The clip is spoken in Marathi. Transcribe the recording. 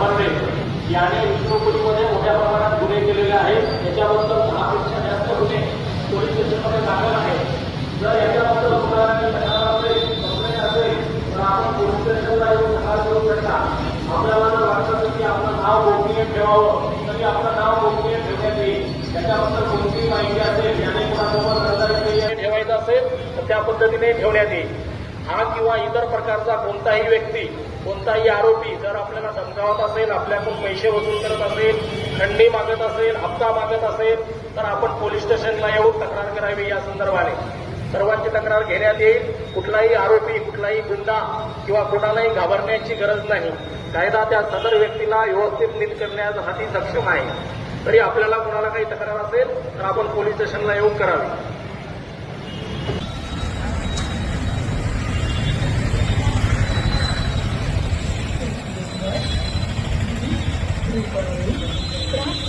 घाबरले याने विष्णुपुरीमध्ये मोठ्या प्रमाणात गुन्हे केलेले आहेत. याच्याबद्दल 10पेक्षा जास्त गुन्हे पोलीस स्टेशनमध्ये दाखल आहेत. जर याच्याबद्दल कुणाला तक्रार असेल, कंप्लेंट असेल तर आपण पोलीस स्टेशनला येऊन तक्रार करू शकता. आपल्याला जर वाटतं की आपलं नाव गोपनीय ठेवावं तरी आपलं नाव गोपनीय ठेवण्यात येईल. त्याच्याबद्दल कोणतीही माहिती असेल याने कुणासोबत सरकारी ठेवायचं असेल तर त्या पद्धतीने ठेवण्यात येईल. हा किंवा इतर प्रकारचा कोणताही व्यक्ती, कोणताही आरोपी जर आपल्याला धमकावत असेल, आपल्याकडून पैसे वसूल करत असेल, खंडणी मागत असेल, हप्ता मागत असेल तर आपण पोलीस स्टेशनला येऊन तक्रार करावी. या संदर्भाने सर्वांची तक्रार घेण्यात येईल. कुठलाही आरोपी, कुठलाही गुंडा किंवा कोणालाही घाबरण्याची गरज नाही. कायदा त्या सदर व्यक्तीला व्यवस्थित नीट करण्यासाठी सक्षम आहे. तरी आपल्याला कोणाला काही तक्रार असेल तर आपण पोलीस स्टेशनला येऊन करावी. Thank you.